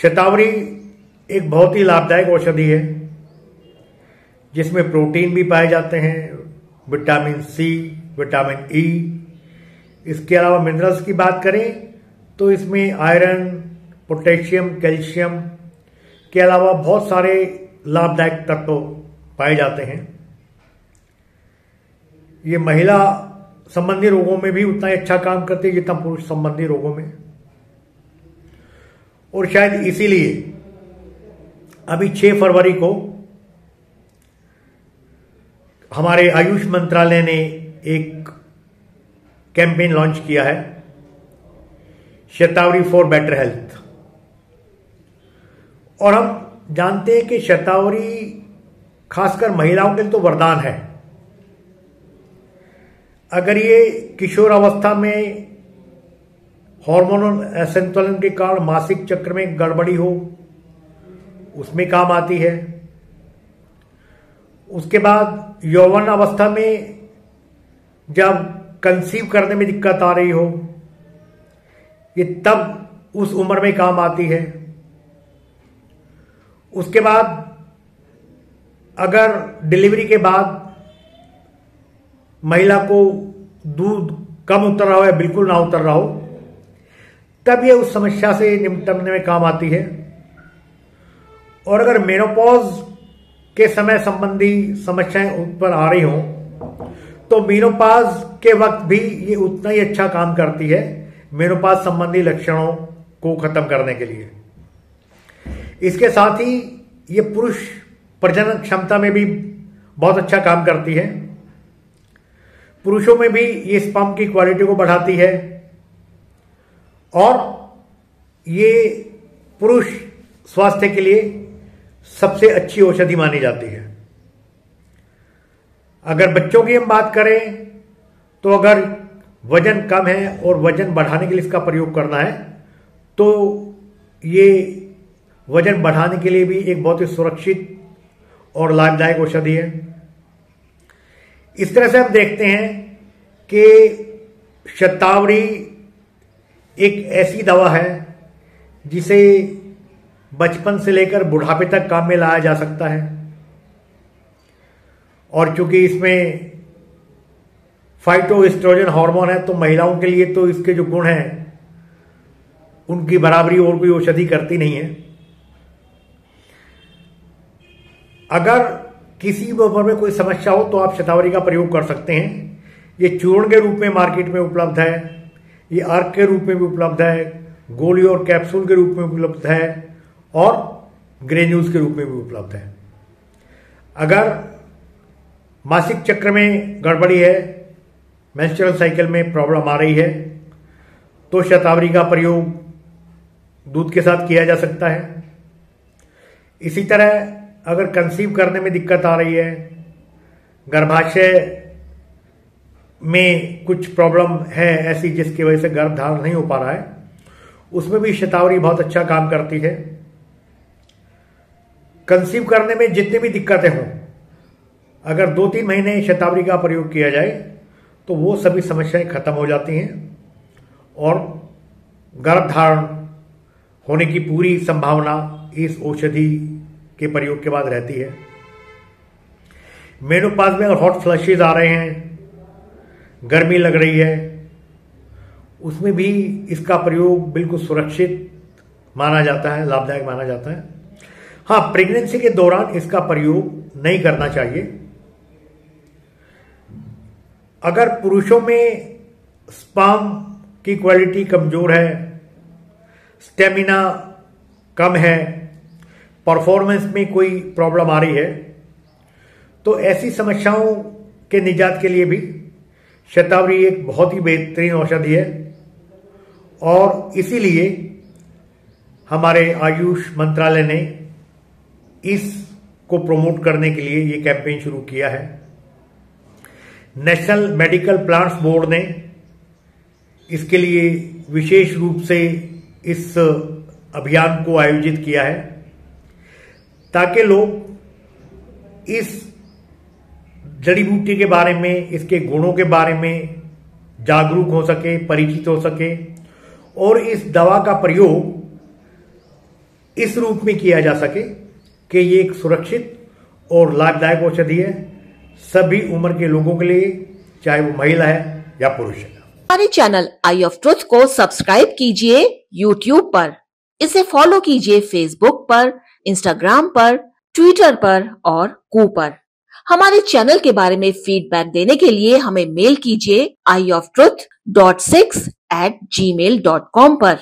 शतावरी एक बहुत ही लाभदायक औषधि है जिसमें प्रोटीन भी पाए जाते हैं, विटामिन सी, विटामिन ई। इसके अलावा मिनरल्स की बात करें तो इसमें आयरन, पोटेशियम, कैल्शियम के अलावा बहुत सारे लाभदायक तत्व पाए जाते हैं। ये महिला संबंधी रोगों में भी उतना ही अच्छा काम करती है जितना पुरुष संबंधी रोगों में। और शायद इसीलिए अभी 6 फरवरी को हमारे आयुष मंत्रालय ने एक कैंपेन लॉन्च किया है, शतावरी फॉर बेटर हेल्थ। और हम जानते हैं कि शतावरी खासकर महिलाओं के लिए तो वरदान है। अगर ये किशोर अवस्था में हार्मोनल असंतुलन के कारण मासिक चक्र में गड़बड़ी हो, उसमें काम आती है। उसके बाद यौवन अवस्था में जब कंसीव करने में दिक्कत आ रही हो, ये तब उस उम्र में काम आती है। उसके बाद अगर डिलीवरी के बाद महिला को दूध कम उतर रहा हो या बिल्कुल ना उतर रहा हो, तब ये उस समस्या से निपटने में काम आती है। और अगर मेनोपॉज के समय संबंधी समस्याएं उत्पन्न आ रही हों तो मेनोपॉज के वक्त भी ये उतना ही अच्छा काम करती है मेनोपॉज संबंधी लक्षणों को खत्म करने के लिए। इसके साथ ही ये पुरुष प्रजनन क्षमता में भी बहुत अच्छा काम करती है। पुरुषों में भी ये स्पर्म की क्वालिटी को बढ़ाती है और ये पुरुष स्वास्थ्य के लिए सबसे अच्छी औषधि मानी जाती है। अगर बच्चों की हम बात करें तो अगर वजन कम है और वजन बढ़ाने के लिए इसका प्रयोग करना है तो ये वजन बढ़ाने के लिए भी एक बहुत ही सुरक्षित और लाभदायक औषधि है। इस तरह से हम देखते हैं कि शतावरी एक ऐसी दवा है जिसे बचपन से लेकर बुढ़ापे तक काम में लाया जा सकता है। और चूंकि इसमें फाइटोएस्ट्रोजन हार्मोन है तो महिलाओं के लिए तो इसके जो गुण हैं उनकी बराबरी और कोई औषधि करती नहीं है। अगर किसी भी उम्र में कोई समस्या हो तो आप शतावरी का प्रयोग कर सकते हैं। ये चूर्ण के रूप में मार्केट में उपलब्ध है, ये अर्क के रूप में भी उपलब्ध है, गोली और कैप्सूल के रूप में उपलब्ध है और ग्रेन्यूल्स के रूप में भी उपलब्ध है। अगर मासिक चक्र में गड़बड़ी है, मेंस्ट्रुअल साइकिल में प्रॉब्लम आ रही है तो शतावरी का प्रयोग दूध के साथ किया जा सकता है। इसी तरह अगर कंसीव करने में दिक्कत आ रही है, गर्भाशय में कुछ प्रॉब्लम है ऐसी जिसकी वजह से गर्भ धारण नहीं हो पा रहा है, उसमें भी शतावरी बहुत अच्छा काम करती है। कंसीव करने में जितनी भी दिक्कतें हों, अगर 2-3 महीने शतावरी का प्रयोग किया जाए तो वो सभी समस्याएं खत्म हो जाती हैं और गर्भ धारण होने की पूरी संभावना इस औषधि के प्रयोग के बाद रहती है। मेनोपॉज में अगर हॉट फ्लशेज आ रहे हैं, गर्मी लग रही है, उसमें भी इसका प्रयोग बिल्कुल सुरक्षित माना जाता है, लाभदायक माना जाता है। हाँ, प्रेगनेंसी के दौरान इसका प्रयोग नहीं करना चाहिए। अगर पुरुषों में स्पर्म की क्वालिटी कमजोर है, स्टेमिना कम है, परफॉर्मेंस में कोई प्रॉब्लम आ रही है तो ऐसी समस्याओं के निजात के लिए भी शतावरी एक बहुत ही बेहतरीन औषधि है। और इसीलिए हमारे आयुष मंत्रालय ने इसको प्रमोट करने के लिए ये कैंपेन शुरू किया है। नेशनल मेडिकल प्लांट्स बोर्ड ने इसके लिए विशेष रूप से इस अभियान को आयोजित किया है ताकि लोग इस जड़ी बूटी के बारे में, इसके गुणों के बारे में जागरूक हो सके, परिचित हो सके और इस दवा का प्रयोग इस रूप में किया जा सके कि ये एक सुरक्षित और लाभदायक औषधि है सभी उम्र के लोगों के लिए, चाहे वो महिला है या पुरुष है। हमारे चैनल आई ऑफ ट्रुथ को सब्सक्राइब कीजिए YouTube पर, इसे फॉलो कीजिए Facebook पर, Instagram पर, Twitter पर और कू पर। हमारे चैनल के बारे में फीडबैक देने के लिए हमें मेल कीजिए ioftruth.6@gmail.com पर।